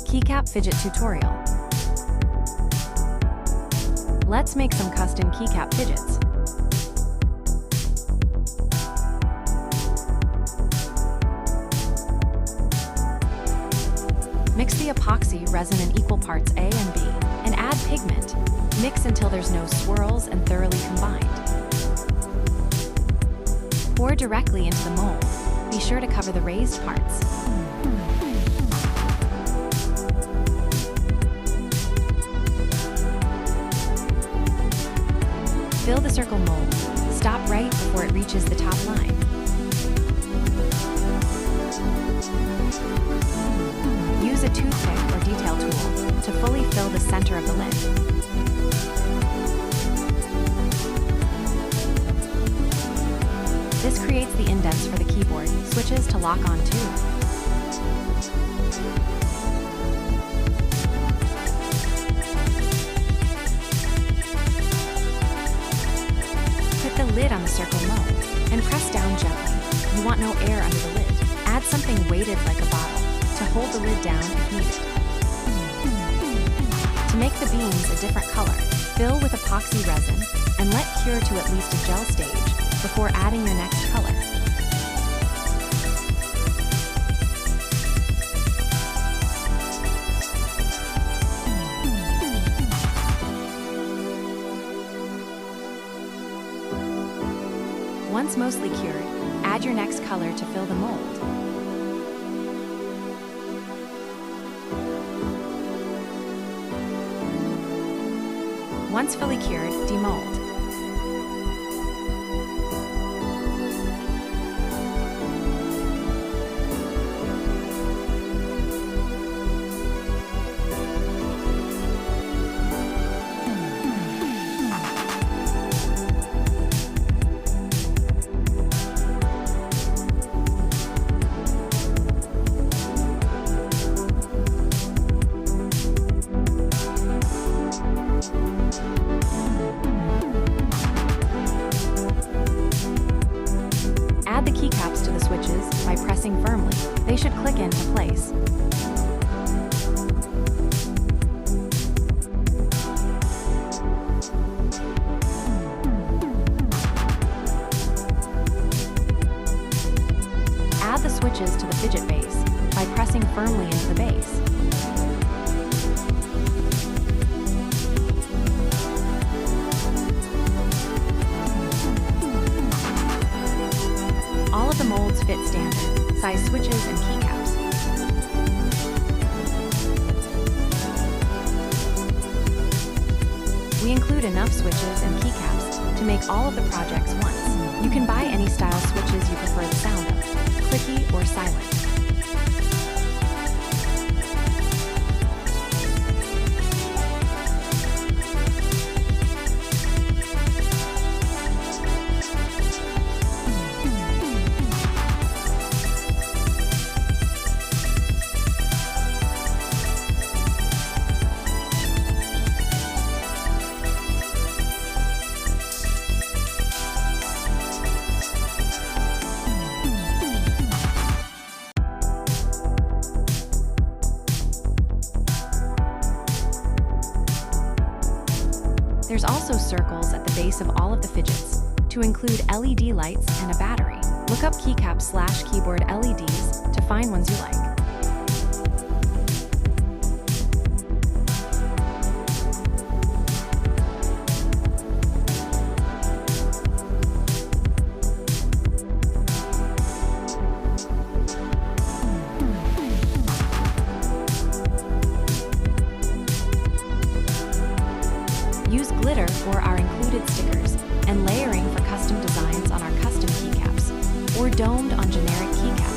Keycap Fidget Tutorial. Let's make some custom keycap fidgets. Mix the epoxy resin in equal parts A and B, and add pigment. Mix until there's no swirls and thoroughly combined. Pour directly into the mold. Be sure to cover the raised parts. Fill the circle mold. Stop right before it reaches the top line. Use a toothpick or detail tool to fully fill the center of the lid. This creates the indents for the keyboard switches to lock on too. Put the lid on the circle mold and press down gently. You want no air under the lid. Add something weighted like a bottle to hold the lid down if needed. To make the beans a different color, fill with epoxy resin and let cure to at least a gel stage before adding your next color. Once mostly cured, add your next color to fill the mold. Once fully cured, demold. Add the keycaps to the switches by pressing firmly. They should click into place. Add the switches to the fidget base by pressing firmly into the base. All of the molds fit standard size switches and keycaps. We include enough switches and keycaps to make all of the projects once. You can buy any style switches you prefer the sound of, clicky or silent. There's also circles at the base of all of the fidgets, to include LED lights and a battery. Look up keycap/keyboard LEDs to find ones you like. Use glitter for our included stickers and layering for custom designs on our custom keycaps, or domed on generic keycaps.